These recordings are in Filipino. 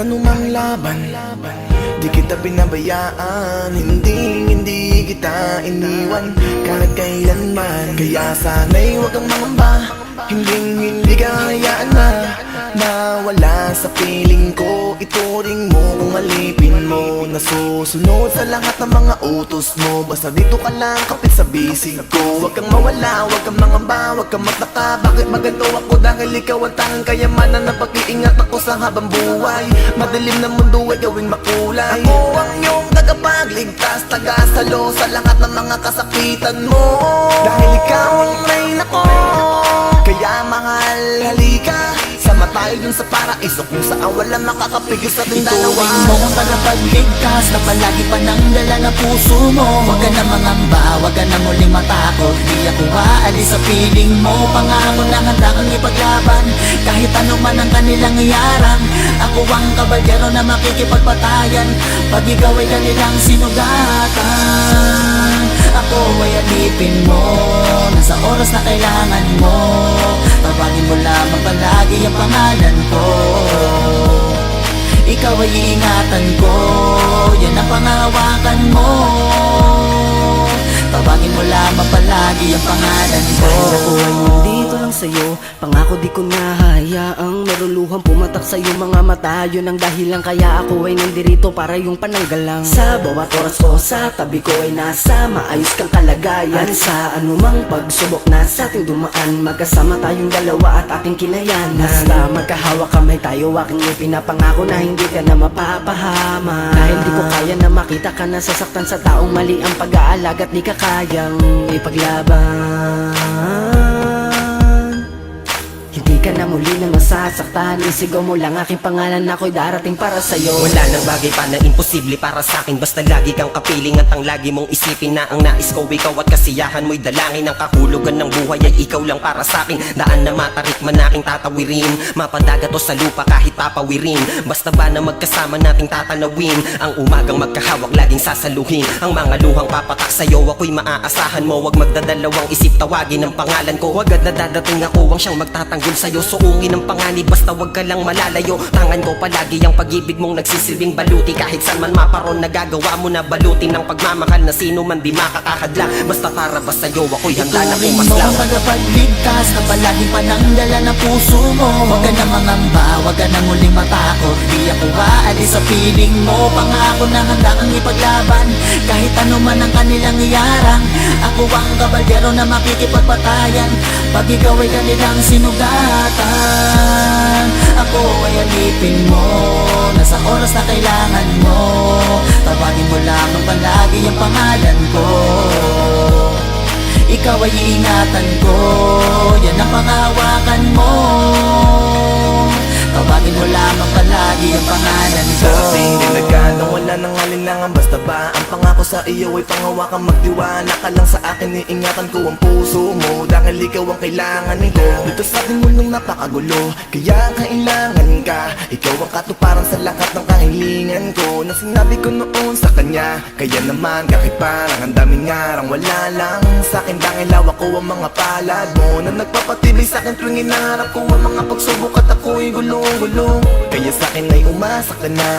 anumang laban, di kita pinabayaan, hindi kita iniwan kahit kailanman. Kaya sana'y huwag kang mangamba, hindi ka hayaan na nawala sa piling ko. Ituring mo kung alipin mo, nasusunod sa lahat ng mga utos mo. Basta dito ka lang kapit sa bisig ko. Huwag kang mawala, huwag kang mangamba, huwag kang magtaka bakit maganto ako, dahil ikaw ang tanging kayamanan na pag-iingat ako sa habang buhay. Madilim na mundo ay gawing makulay. Ako ang iyong tagapagligtas, tagasalo sa lahat ng mga kasakitan mo, dahil ikaw ang reyna ko. Kaya mahal, halika, sama tayo dun sa paraiso kung saan walang makakapigil sa ating dalawa. Ituring mo ang tagapagligtas na palagi pa nang dala na puso mo. Huwag ka na mangamba, huwag ka na muling matakot, di ako aalis sa piling mo. Pangako na handa kang ipaglaban kahit ano man ang kanilang iyarang. Ako ang kabalyero na makikipagpatayan pag ikaw ay kanilang sinugatan. Ako ay alipin mo na sa oras na kailangan mo. Tawagin mo lamang palagi ang pangalan ko. Ikaw ay iingatan ko, yan ang pangahawakan mo. Tawagin mo lamang palagi ang pangalan ko. Dahil ako ay nandito lang sa'yo, pangako di ko nahayaang maruluhang pumatak sa'yo mga mata. Yun ang dahilan kaya ako ay nandirito para yung pananggalang. Sa bawat oras ko sa tabi ko ay nasa maayos kang kalagayan. At sa anumang pagsubok na sa ating dumaan, magkasama tayong dalawa at ating kinayanan. Basta magkahawak kamay tayo, aking ipinapangako na hindi ka na mapapahama. Dahil di ko kaya na makita ka nasasaktan sa taong mali ang pag-aalaga at di ka kayang ipaglaban. Hindi ka na muli nang masasaktan, isigaw mo lang aking pangalan, ako'y darating para sa'yo. Wala nang bagay pa na imposible para sa'kin, basta lagi kang kapiling at ang lagi mong isipin na ang nais ko ikaw at kasiyahan mo'y dalangin. Ang kahulugan ng buhay ay ikaw lang para sa'kin, daan na matarik man aking tatawirin, mapadagat o sa lupa kahit papawirin. Basta ba na magkasama nating tatanawin, ang umagang magkahawak laging sasaluhin. Ang mga luhang papatak sa'yo ako'y maaasahan mo, wag magdadalawang isip tawagin ang pangalan ko. Agad na dadating ako ang siyang magtatanggol sa'yo, suungin ang panganib basta wag ka lang malalayo. Tangan ko palagi ang pag-ibig mong nagsisilbing baluti, kahit saan man maparon nagagawa mo na balutin ng pagmamahal na sino man di makakahadla. Basta para ba sa'yo ako'y handa na Ituring mo pumaslang. ang tagapagligtas na palagi pa nang dala na puso mo. Huwag ka na mangamba, huwag ka na muling matakot, di ako aalis sa piling mo. Pangako na handa kang ipaglaban kahit ano man ang kanilang iyarang. Ako ang kabalyero na makikipagpatayan pag ikaw ay kanilang sinugatan. Ako ay alipin mo na sa oras na kailangan mo. Tawagin mo lamang palagi ang pangalan ko. Ikaw ay iingatan ko, yan ang pangahawakan mo. Tawagin mo lamang palagi ang pangalan ko. Darating din agad ang wala nang alinlangan, basta ba ang pangako sa iyo ay pangawakan. Magtiwala ka lang sa akin, iingatan ko ang puso mo, dahil ikaw ang kailangan ko. Dito sa ating mundong napakagulo, kaya kailangan ka. Ikaw ang katuparan sa lahat ng kahilingan ko, na sinabi ko noon sa kanya. Kaya naman kahit parang ang daming ngarang, wala lang sa akin dahil hawak ko ang mga palad mo, na nagpapatibay sa akin tuwing inaharap ko ang mga pagsubok at ako'y gulong-gulong. Kaya sa akin ay umasa ka na,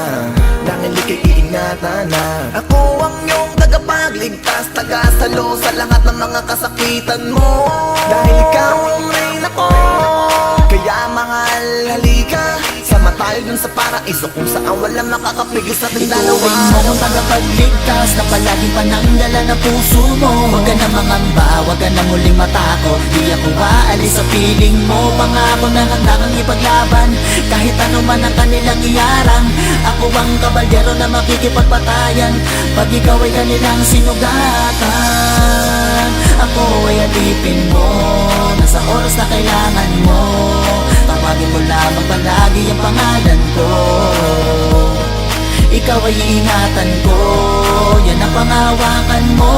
dahil ika'y iingatan na. Ako ang iyong tagapagligtas, tagasalo sa lahat ng mga kasakitan mo, dahil ikaw ang reyna ko. Kaya mahal, halika, sama tayo dun sa paraiso kung saan walang makakapigil sa ating dalawa. Ituring mo ang tagapagligtas na palagi pa nang dala na puso mo. Huwag ka na mangamba, huwag ka na muling matakot, di ako aalis sa piling mo. Pangako na handa kang ipaglaban kahit ano man ang kanilang iyarang. Ako ang kabalyero na makikipagpatayan pag ikaw ay kanilang sinugatan. Ako ay alipin mo na sa oras na kailangan mo. Tawagin mo lamang palagi ang pangalan ko. Ikaw ay iingatan ko, yan ang pangahawakan mo.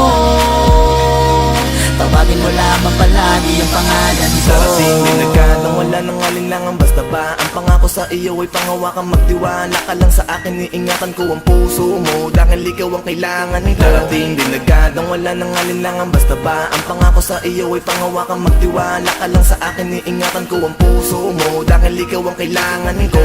Tawagin mo lamang palagi ang pangalan ko. Darating din agad ang wala nang alinlangan, basta ba ang pangako sa iyo ay pangawakan. Magtiwala ka lang sa akin, iingatan ko ang puso mo, dahil ikaw ang kailangan ko. Darating din agad ang wala nang alinlangan, basta ba ang pangako sa iyo ay pangawakan. Magtiwala ka lang sa akin, iingatan ko ang puso mo, dahil ikaw ang kailangan ko.